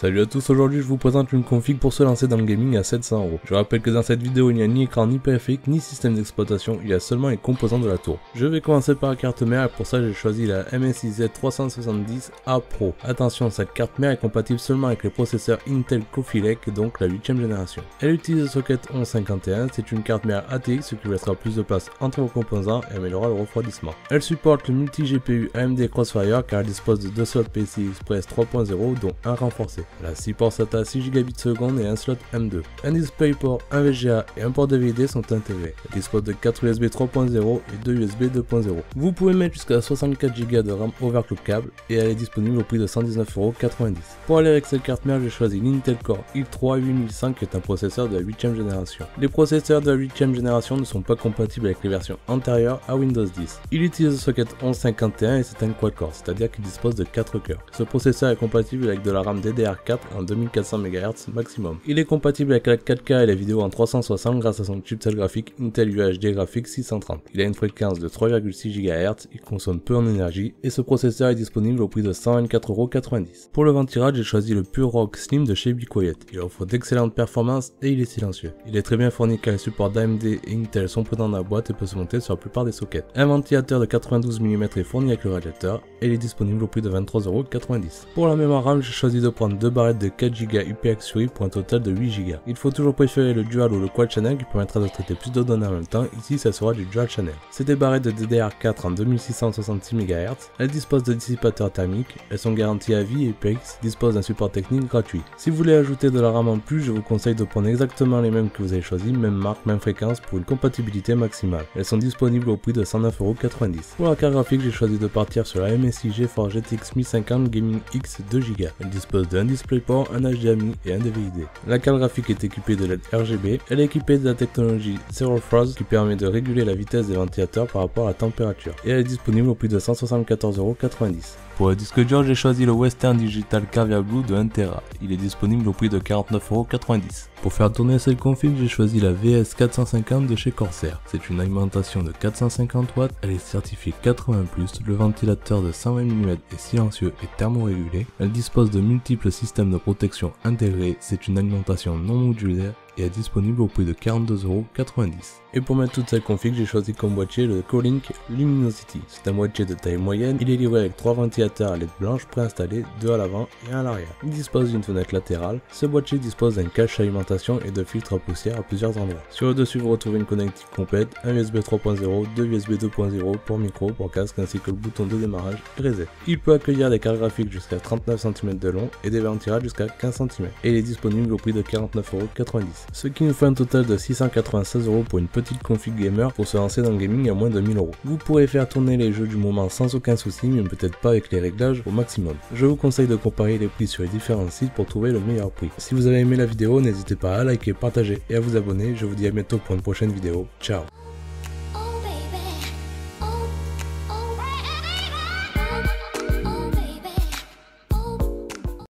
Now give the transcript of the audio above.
Salut à tous, aujourd'hui je vous présente une config pour se lancer dans le gaming à 700 €. Je rappelle que dans cette vidéo il n'y a ni écran, ni périphérique, ni système d'exploitation, il y a seulement les composants de la tour. Je vais commencer par la carte mère et pour ça j'ai choisi la MSI Z370A Pro. Attention, cette carte mère est compatible seulement avec les processeurs Intel Coffee Lake, donc la 8ème génération. Elle utilise le socket 1151, c'est une carte mère ATX ce qui laissera plus de place entre vos composants et améliorera le refroidissement. Elle supporte le multi-GPU AMD Crossfire car elle dispose de 2 slots PCI Express 3.0 dont un renforcé. Elle a 6 ports SATA 6 Gbps et un slot M2. Un DisplayPort, un VGA et un port DVD sont intégrés. Elle dispose de 4 USB 3.0 et 2 USB 2.0. Vous pouvez mettre jusqu'à 64 Go de RAM overclockable et elle est disponible au prix de 119,90 €. Pour aller avec cette carte mère, j'ai choisi l'Intel Core i3 8100 qui est un processeur de la 8ème génération. Les processeurs de la 8ème génération ne sont pas compatibles avec les versions antérieures à Windows 10. Il utilise le socket 1151 et c'est un quad-core, c'est-à-dire qu'il dispose de 4 cœurs. Ce processeur est compatible avec de la RAM DDR4 en 2400 MHz maximum. Il est compatible avec la 4K et les vidéos en 360 grâce à son chipset graphique Intel UHD Graphics 630. Il a une fréquence de 3,6 GHz, il consomme peu en énergie et ce processeur est disponible au prix de 124,90 €. Pour le ventilage, j'ai choisi le Pure Rock Slim de chez Be Quiet. Il offre d'excellentes performances et il est silencieux. Il est très bien fourni car les supports d'AMD et Intel sont présents dans la boîte et peut se monter sur la plupart des sockets. Un ventilateur de 92 mm est fourni avec le radiateur et il est disponible au prix de 23,90 €. Pour la mémoire RAM, j'ai choisi de prendre deux barrettes de 4 Go UPX-3 pour un total de 8 Go. Il faut toujours préférer le dual ou le quad channel qui permettra de traiter plus de données en même temps. Ici, ça sera du dual channel. C'est des barrettes de DDR4 en 2666 MHz. Elles disposent de dissipateurs thermiques. Elles sont garanties à vie et UPX dispose d'un support technique gratuit. Si vous voulez ajouter de la RAM en plus, je vous conseille de prendre exactement les mêmes que vous avez choisi, même marque, même fréquence pour une compatibilité maximale. Elles sont disponibles au prix de 109,90 €. Pour la carte graphique, j'ai choisi de partir sur la MSI GeForce GTX 1050 Gaming X 2 Go. Elle dispose d'un DisplayPort, un HDMI et un DVD. La carte graphique est équipée de LED RGB. Elle est équipée de la technologie Zero Frost qui permet de réguler la vitesse des ventilateurs par rapport à la température. Et elle est disponible au prix de 174,90 €. Pour le disque dur, j'ai choisi le Western Digital Caviar Blue de 1 Tera. Il est disponible au prix de 49,90 €. Pour faire tourner cette config, j'ai choisi la VS450 de chez Corsair. C'est une alimentation de 450 watts, elle est certifiée 80+, le ventilateur de 120 mm est silencieux et thermorégulé. Elle dispose de multiples systèmes de protection intégrés, c'est une alimentation non modulaire et est disponible au prix de 42,90 €. Et pour mettre toute cette config, j'ai choisi comme boîtier le Colink Luminosity. C'est un boîtier de taille moyenne, il est livré avec 3 ventilateurs à LED blanche préinstallés, 2 à l'avant et 1 à l'arrière. Il dispose d'une fenêtre latérale. Ce boîtier dispose d'un cache alimentation et de filtres à poussière à plusieurs endroits. Sur le dessus, vous retrouvez une connectique complète, un USB 3.0, 2 USB 2.0 pour micro, pour casque ainsi que le bouton de démarrage et reset. Il peut accueillir des cartes graphiques jusqu'à 39 cm de long et des ventilages jusqu'à 15 cm. Et il est disponible au prix de 49,90 €. Ce qui nous fait un total de 696 € pour une petite config gamer pour se lancer dans le gaming à moins de 1000 €. Vous pourrez faire tourner les jeux du moment sans aucun souci, mais peut-être pas avec les réglages au maximum. Je vous conseille de comparer les prix sur les différents sites pour trouver le meilleur prix. Si vous avez aimé la vidéo, n'hésitez pas à liker, partager et à vous abonner. Je vous dis à bientôt pour une prochaine vidéo. Ciao.